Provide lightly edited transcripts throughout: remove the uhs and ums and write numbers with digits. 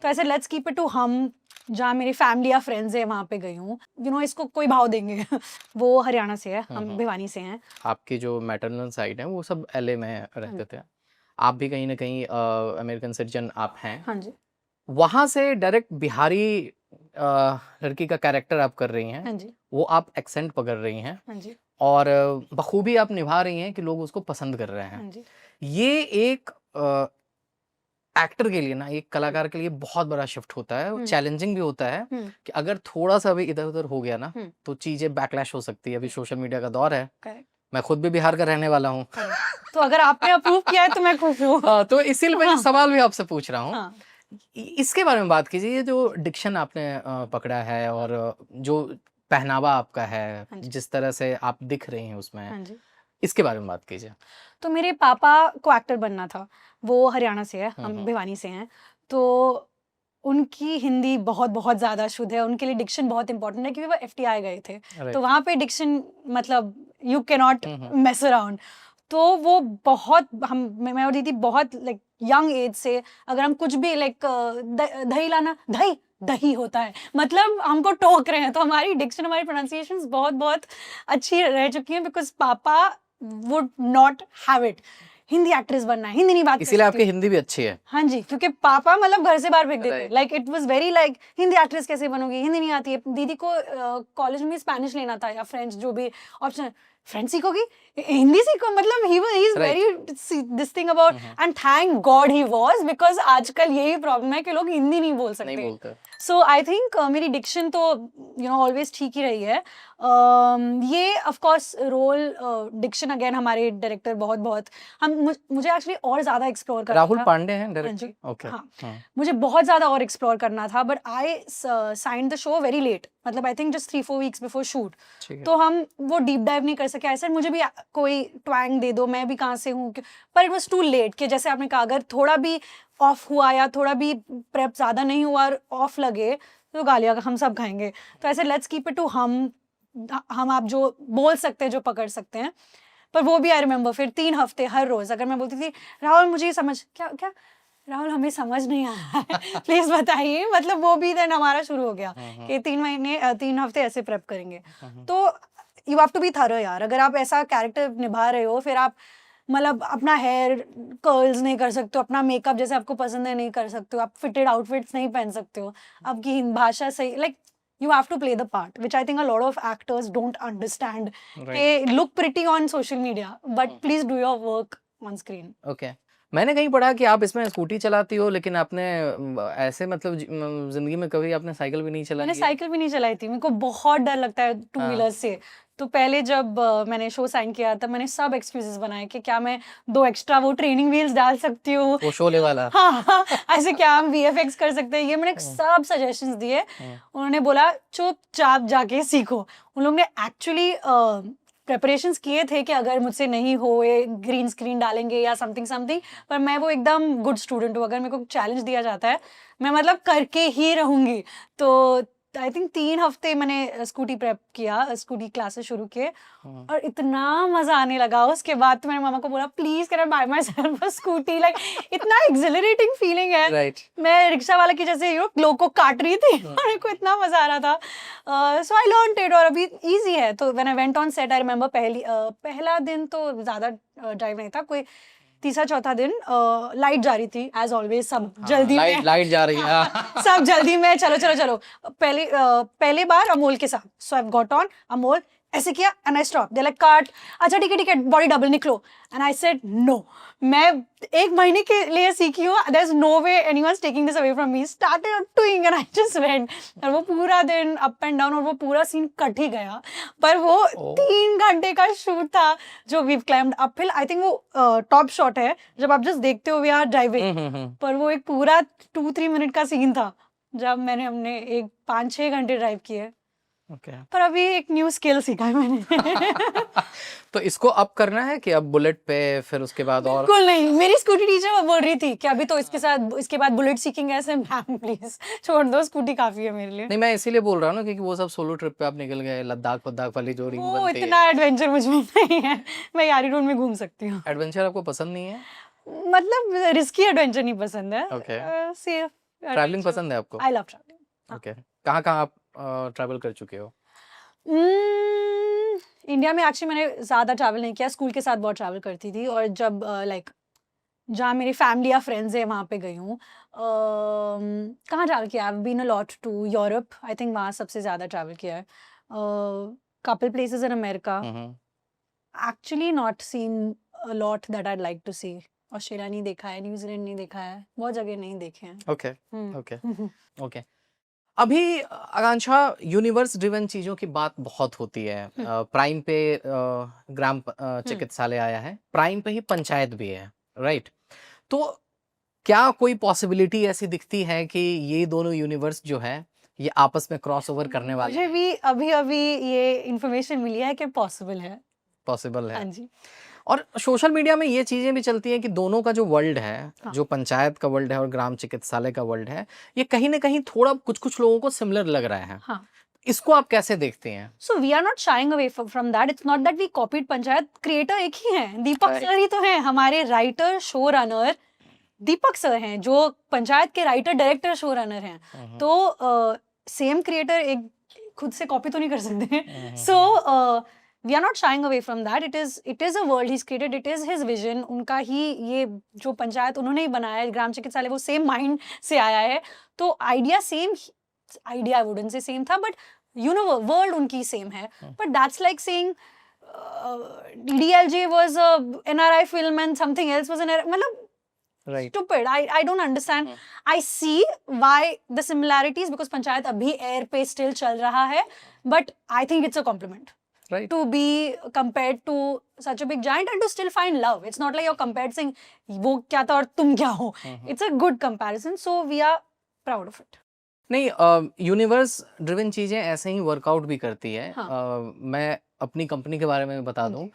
तो ऐसे let's keep it to हम, जहाँ मेरी फैमिली या फ्रेंड्स है वहाँ पे गई हूँ, इसको कोई भाव देंगे। वो हरियाणा से है, हम भिवानी से हैं। आपकी जो मैटरनल साइड है वो सब LA में रहते थे, आप भी कहीं ना कहीं अमेरिकन सिटीजन आप हैं। हाँ जी। वहां से डायरेक्ट बिहारी लड़की का कैरेक्टर आप कर रही हैं। हाँ जी। वो आप एक्सेंट पकड़ रही हैं। हाँ जी। और बखूबी आप निभा रही हैं कि लोग उसको पसंद कर रहे हैं। हाँ जी। ये एक एक्टर के लिए ना, एक कलाकार के लिए बहुत बड़ा शिफ्ट होता है, चैलेंजिंग भी होता है कि अगर थोड़ा सा भी इधर उधर हो गया ना तो चीजें बैकलैश हो सकती है। अभी सोशल मीडिया का दौर है। करेक्ट। मैं खुद भी बिहार का रहने वाला हूँ। तो अगर आपने अप्रूव किया है तो मैं खुश हूँ। तो इसीलिए मैं सवाल भी आपसे पूछ रहा हूँ। हाँ। इसके बारे में बात कीजिए, ये जो डिक्शन आपने पकड़ा है और जो पहनावा आपका है, जिस तरह से आप दिख रही हैं उसमें, हाँ जी। इसके बारे में बात कीजिए। तो मेरे पापा को एक्टर बनना था, वो हरियाणा से है, हम भिवानी से हैं। तो उनकी हिंदी बहुत बहुत ज़्यादा शुद्ध है, उनके लिए डिक्शन बहुत इंपॉर्टेंट है क्योंकि वो FTI गए थे। तो वहाँ पे डिक्शन मतलब you can not mess around. तो वो बहुत मैं और दीदी बहुत लाइक यंग एज से अगर हम कुछ भी लाइक दही लाना, दही दही होता है, मतलब हमको टोक रहे हैं। तो हमारी डिक्शन, हमारी प्रोनाउंसिएशंस बहुत बहुत अच्छी रह चुकी हैं बिकॉज पापा would not have it. Hindi actress बनना है, हिंदी नहीं बात, इसीलिए आपकी हिंदी भी अच्छी है। हाँ जी, क्योंकि पापा मतलब घर से बाहर फेंक देते, like it was very like Hindi actress कैसे बनोगी, हिंदी नहीं आती है। दीदी को कॉलेज में स्पेनिश लेना था या फ्रेंच, जो भी ऑप्शन, फ्रेंच सीखोगी, हिंदी सीखो, मतलब he is very this thing about, and thank God he was, because आजकल यही प्रॉब्लम है कि लोग हिंदी नहीं बोल सकते। सो आई थिंक मेरी डिक्शन तो ऑलवेज ठीक ही रही है। ये of course role diction again हमारे डायरेक्टर बहुत बहुत मुझे एक्चुअली और ज्यादा एक्सप्लोर करना था। राहुल पांडे हैं डायरेक्टर। ओके। हाँ, मुझे बहुत ज्यादा और एक्सप्लोर करना था, but I signed the show very late, मतलब I think just 3-4 weeks before shoot. तो हम वो डीप डाइव नहीं कर सके। ऐसे मुझे भी कोई ट्वैंग दे दो, मैं भी कहाँ से हूँ, पर इट वॉज टू लेट कि जैसे आपने कहा अगर थोड़ा भी ऑफ हुआ या थोड़ा भी प्रेप ज्यादा नहीं हुआ और ऑफ लगे तो गालियाँ हम सब खाएंगे। तो ऐसे लेट्स कीप इट टू हम आप जो बोल सकते हैं, जो पकड़ सकते हैं। पर वो भी आई रिमेम्बर फिर 3 हफ्ते हर रोज अगर मैं बोलती थी राहुल मुझे ये समझ, क्या क्या राहुल हमें समझ नहीं आ रहा है प्लीज बताइए, मतलब वो भी देन हमारा शुरू हो गया कि 3 हफ्ते ऐसे प्रेप करेंगे। तो you have to be thorough यार, अगर आप ऐसा कैरेक्टर निभा रहे हो, फिर आप मतलब अपना हेयर कर्ल्स नहीं कर सकते हो, अपना मेकअप जैसे आपको पसंद है नहीं कर सकते हो, आप फिटेड आउटफिट्स नहीं पहन सकते हो, आपकी भाषा सही, like you have to play the part, which I think a lot of actors don't understand. They look pretty on social media, but please do your work on screen. Okay. मैंने कहीं पढ़ा कि आप इसमें स्कूटी चलाती हो, लेकिन आपने ऐसे मतलब जिंदगी में कभी आपने साइकिल भी नहीं चलाई? मैंने साइकिल भी नहीं चलाई थी, मेरे को बहुत डर लगता है टू व्हीलर से। तो पहले जब मैंने शो साइन किया तब मैंने सब एक्सक्यूजेस बनाए कि क्या मैं 2 एक्स्ट्रा वो ट्रेनिंग व्हील्स डाल सकती हूँ, वो शोले वाला। हाँ, ऐसे क्या हम VFX कर सकते हैं, ये मैंने सब सजेशंस दिए। उन्होंने बोला चुपचाप जाके सीखो। उन लोगों ने एक्चुअली प्रेपरेशंस किए थे कि अगर मुझसे नहीं हो ये ग्रीन स्क्रीन डालेंगे या समथिंग, पर मैं वो एकदम गुड स्टूडेंट हूँ, अगर मेरे को चैलेंज दिया जाता है मैं मतलब करके ही रहूंगी। तो आई थिंक 3 हफ्ते मैंने स्कूटी प्रेप किया, स्कूटी क्लासेस शुरू किए और इतना मजा आने लगा। उसके बाद तो मैंने मामा को बोला please can I buy myself a scooty, like इतना एक्सिलरेटिंग फीलिंग है। मैं रिक्शा वाला की जैसे लोग को काट रही थी और मेरे को इतना मजा आ रहा था। सो आई लर्नड इट और अभी इजी है। तो when I went on set I remember पहला दिन तो ज्यादा ड्राइव नहीं था, कोई तीसरा चौथा दिन लाइट जा रही थी एज ऑलवेज, सब जल्दी में लाइट जा रही है सब जल्दी में चलो पहले बार अमोल के साथ। So I got on Amol, ऐसे किया and I stop, they like काट, अच्छा ठीक है बॉडी डबल निकलो, एंड आई सेड नो, मैं 1 महीने के लिए सीखी हूँ, there is no way anyone is taking this away from me, started doing and I just went. और वो पूरा दिन अप एंड डाउन और वो पूरा सीन कट ही गया, पर वो 3 घंटे का शूट था जो we climbed uphill. I think वो टॉप शॉट है जब आप जस्ट देखते हो वी आर ड्राइविंग, पर वो एक पूरा 2-3 मिनट का सीन था जब हमने एक 5-6 घंटे ड्राइव किए। पर अभी एक न्यू स्किल सीखा है मैंने तो इसको अब करना है कि अब बुलेट पे फिर उसके बाद और? बिल्कुल नहीं, मेरी स्कूटी टीचर बोल रही थी कि अभी तो इसके बाद बुलेट सीखेंगे। ऐसे मैम प्लीज छोड़ दो, स्कूटी काफी है मेरे लिए। नहीं, मैं इसीलिए बोल रहा हूँ ना क्योंकि वो सब सोलो ट्रिप पे आप निकल गए, लद्दाख वाली जो रिंग बनती है, इतना एडवेंचर मुझ में नहीं है, मैं यारी रोड में घूम सकती हूँ। एडवेंचर आपको पसंद नहीं है? मतलब रिस्की एडवेंचर नहीं पसंद है, सेफ ट्रैवलिंग पसंद है आपको? I love travelling. ओके, कहाँ-कहाँ आप ट्रैवल कर चुके हो? इंडिया में एक्चुअली मैंने ज़्यादा ट्रैवल नहीं किया, स्कूल के साथ बहुत ट्रैवल करती थी, और जब लाइक जहाँ मेरी फैमिली या फ्रेंड्स है वहाँ पे गई हूँ। कहाँ ट्रैवल किया? I have been a lot to Europe, I think वहाँ सबसे ज़्यादा ट्रैवल किया है। Couple places in America, actually not seen a lot that I like to see. Australia नहीं देखा है, न्यूजीलैंड नहीं देखा है, बहुत जगह नहीं देखे हैं। Okay, okay, okay. अभी आकांक्षा, यूनिवर्स ड्रिवन चीजों की बात बहुत होती है। प्राइम पे ग्राम चिकित्सालय आया है, प्राइम पे ही पंचायत भी है, राइट? तो क्या कोई पॉसिबिलिटी ऐसी दिखती है कि ये दोनों यूनिवर्स जो है ये आपस में क्रॉस ओवर करने वाले मुझे भी अभी ये इन्फॉर्मेशन मिली है कि पॉसिबल है। पॉसिबल है? हाँ जी। और सोशल मीडिया में ये चीजें भी चलती हैं कि दोनों का जो वर्ल्ड है, हाँ। जो पंचायत का वर्ल्ड है और ग्राम चिकित्सालय का वर्ल्ड है, ये कहीं ना कहीं थोड़ा कुछ लोगों को सिमिलर लग रहा है। हाँ। इसको आप कैसे देखते हैं? So we are not shying away from that, it's not that we copied Panchayat, creator एक ही है, दीपक Right. सर ही तो हैं हमारे राइटर शो रनर। दीपक सर हैं जो पंचायत के राइटर डायरेक्टर शो रनर हैं, तो सेम क्रिएटर एक खुद से कॉपी तो नहीं कर सकते। So we are not shying away from that, it is a world he created, it is his vision, उनका ही ये जो पंचायत उन्होंने ही बनाया है, ग्राम चिकित्सालय, वो सेम माइंड से आया है, तो idea same, idea I wouldn't say same था, बट यू नो वर्ल्ड उनकी सेम है। But that's like saying DDLJ was a NRI film and something else was an मतलब Right. stupid. I don't understand. I see why the similarities, because panchayat अभी air पे still चल रहा है, but I think it's a compliment. Right. To be compared to such a big giant and to still find love. It's not like you're compared saying वो क्या था और तुम क्या हो. It's a good comparison. So we are proud of it. नहीं, universe driven चीजें ऐसे ही वर्कआउट भी करती है। हाँ। मैं अपनी कंपनी के बारे में बता दूं,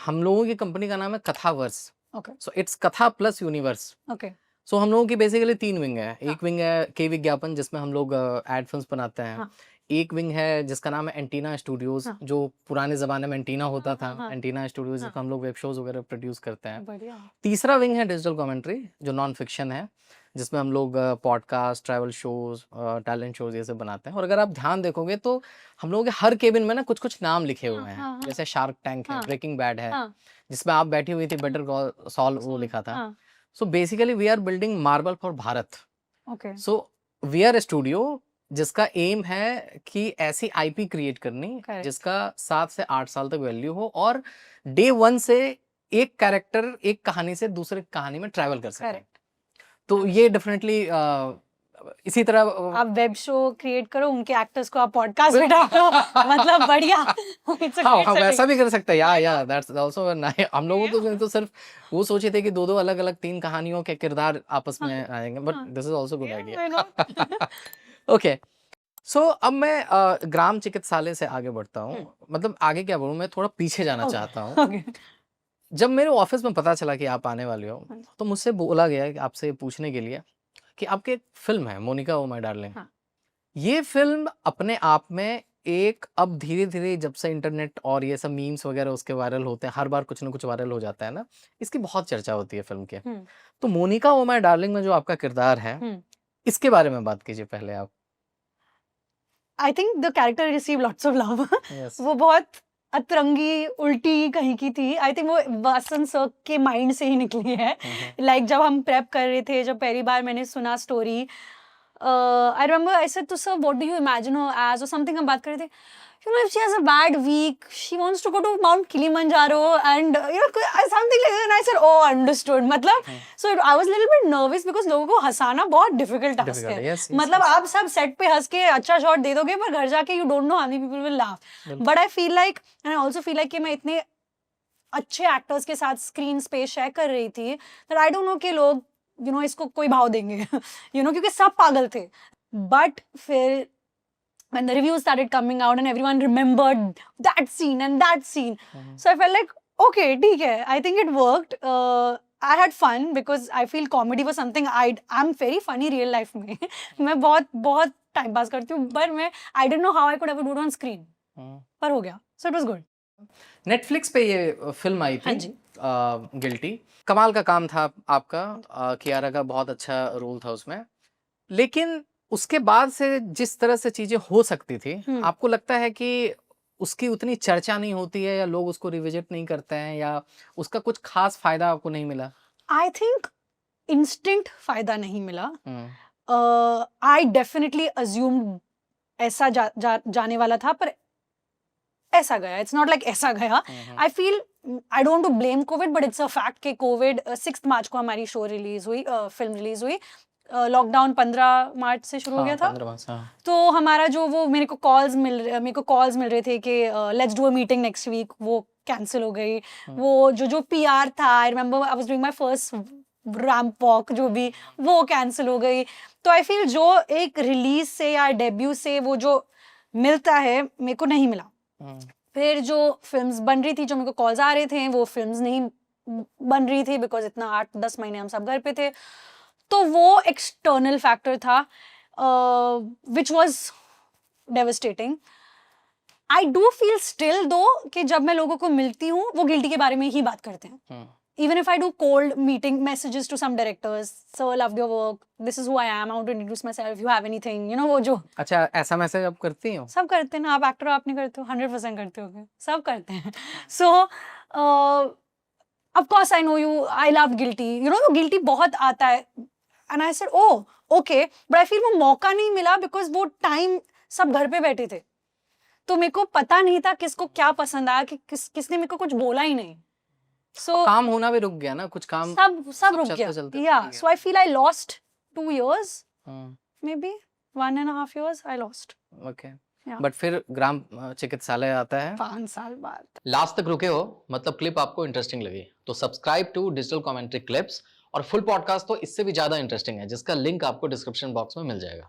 हम लोगों की कंपनी का नाम है कथावर्स। Okay. सो इट्स कथा प्लस यूनिवर्स। Okay. सो हम लोगों की बेसिकली 3 विंग है। एक विंग है के विज्ञापन, जिसमें हम लोग एड फिल्म्स बनाते हैं। हाँ। एक विंग है जिसका नाम है एंटीना स्टूडियोज, हाँ। जो पुराने जमाने में एंटीना होता था, हाँ। एंटीना स्टूडियोज, हाँ। जिसमें हम लोग वेब शोज वगैरह प्रोड्यूस करते हैं। बढ़िया। तीसरा विंग है डिजिटल कमेंट्री, जो नॉन फिक्शन है, जिसमें हम लोग podcast, travel shows, talent shows ये सब बनाते हैं। और अगर आप ध्यान देखोगे तो हम लोगों के हर केबिन में ना कुछ कुछ नाम लिखे हुए हैं। हाँ। जैसे शार्क टैंक है, हाँ। ब्रेकिंग बैड है, हाँ। जिसमें आप बैठी हुई थी, बेटर कॉल सॉल वो लिखा था। हाँ। So basically we are building marble for Bharat. Okay. So we are a studio जिसका एम है कि ऐसी आईपी क्रिएट करनी Correct. जिसका 7 से 8 साल तक वैल्यू हो, और डे 1 से एक कैरेक्टर एक कहानी से दूसरे कहानी में ट्रैवल कर सके। Correct. तो ये डेफिनेटली इसी तरह आप वेब शो क्रिएट करो, उनके एक्टर्स को आप पॉडकास्ट में डालो, मतलब बढ़िया। It's a हाँ great हाँ, setting. वैसा भी कर सकते हैं। या दैट्स आल्सो हम लोगों तो सिर्फ वो सोचे थे कि दो अलग अलग 3 कहानियों के किरदार आपस में आएंगे, but this is also good I idea. know. Okay, so अब मैं ग्राम चिकित्सालय से आगे बढ़ता हूँ। मतलब आगे क्या बढ़ूँ, मैं थोड़ा पीछे जाना चाहता हूँ। Okay. जब मेरे ऑफिस में पता चला कि आप आने वाले हो, तो मुझसे बोला गया कि आपसे पूछने के लिए कि आपकी एक फिल्म है मोनिका ओ माय डार्लिंग। हाँ। ये फिल्म अपने आप में एक, अब धीरे धीरे जब से इंटरनेट और ये सब मीम्स वगैरह उसके वायरल होते हैं, हर बार कुछ ना कुछ वायरल हो जाता है ना, इसकी बहुत चर्चा होती है फिल्म के। तो मोनिका ओ माय डार्लिंग में जो आपका किरदार है, इसके बारे में बात कीजिए पहले आप। I think the character received lots of love. Yes. वो बहुत अतरंगी उल्टी कहीं की थी। आई थिंक वो वसंत सर के माइंड से ही निकली है। लाइक जब हम प्रेप कर रहे थे, जब पहली बार मैंने सुना story, I remember I said to sir what do you imagine her age, और समथिंग हम बात कर रहे थे, you know, if she has a bad week, she wants to go to Mount Kilimanjaro and you know something like that. And I said, oh, understood. मतलब so I was a little bit nervous because लोगों को हंसाना बहुत difficult task है। Yes, मतलब आप सब set पे हंस के अच्छा शॉट दे दोगे, पर घर जाके you don't know how many people will laugh. But I feel like, and I also feel like कि मैं इतने अच्छे एक्टर्स के साथ स्क्रीन स्पेस शेयर कर रही थी that I don't know कि लोग you know इसको कोई भाव देंगे, you know, क्योंकि सब पागल थे। But फिर when the reviews started coming out and everyone remembered that scene and that scene, so I felt like, okay, ठीक है, I think it worked. I had fun because I feel comedy was something I'm very funny real life में। मैं बहुत time pass करती हूँ, पर मैं I didn't know how I could ever do it on screen, पर हो गया, so it was good. Netflix पे ये फिल्म आई हाँ थी, जी। गिल्टी। कमाल का काम था आपका, कियारा का बहुत अच्छा रोल था उसमें। लेकिन उसके बाद से जिस तरह से चीजें हो सकती थी, आपको लगता है कि उसकी उतनी चर्चा नहीं होती है, या लोग उसको रिविजिट नहीं करते हैं, या उसका कुछ खास फायदा आपको नहीं मिला? आई थिंक इंस्टेंट फायदा नहीं मिला. आई डेफिनेटली अज्यूम्ड ऐसा जाने वाला था, पर ऐसा गया. इट्स नॉट लाइक ऐसा गया. I feel I don't to blame Covid, but it's a fact कि कोविड 6 मार्च को हमारी शो रिलीज हुई, फिल्म रिलीज हुई. लॉकडाउन 15 मार्च से शुरू हो गया था. 15 मार्च, हाँ. तो हमारा जो वो मेरे को कॉल्स मिल रहे थे कि let's do a meeting next week, वो कैंसिल हो गई. वो जो पीआर था, I remember I was doing my first ramp walk, जो भी, वो कैंसिल हो गई. तो आई फील जो एक रिलीज से या डेब्यू से वो जो मिलता है, मेरे को नहीं मिला. फिर जो फिल्म्स बन रही थी, जो मेरे को कॉल्स आ रहे थे, वो फिल्म्स नहीं बन रही थी बिकॉज इतना 8-10 महीने हम सब घर पे थे. तो वो एक्सटर्नल फैक्टर था which was devastating. I do feel still दो कि जब मैं लोगों को मिलती हूँ, वो गिल्टी के बारे में ही बात करते हैं. Even if I do cold meeting messages to some directors, sir, loved your work, this is who I am, I want to introduce myself, you have anything, you know, वो जो. अच्छा, ऐसा मैसेज आप करती हो? सब करते हैं ना. आप एक्टर, आप नहीं करते हो? 100% करते हो. सब करते हैं. So, of course I know you, I love guilty, you know, वो guilty बहुत आता है. And I said, oh, okay, but I feel वो मौका नहीं मिला because वो time सब घर पे बैठे थे. तो मेरे को पता नहीं था किसको क्या पसंद आया, कि किसने मेरे को कुछ बोला ही नहीं. So काम होना भी रुक गया ना, कुछ काम सब रुक गया. Yeah, so I feel I lost 2 years, maybe 1.5 years I lost. Okay. But फिर ग्राम चिकित्सालय आता है 5 साल बाद. लास्ट तक रुके हो, मतलब क्लिप आपको इंटरेस्टिंग लगी, तो subscribe to digital commentary clips. और फुल पॉडकास्ट तो इससे भी ज्यादा इंटरेस्टिंग है, जिसका लिंक आपको डिस्क्रिप्शन बॉक्स में मिल जाएगा.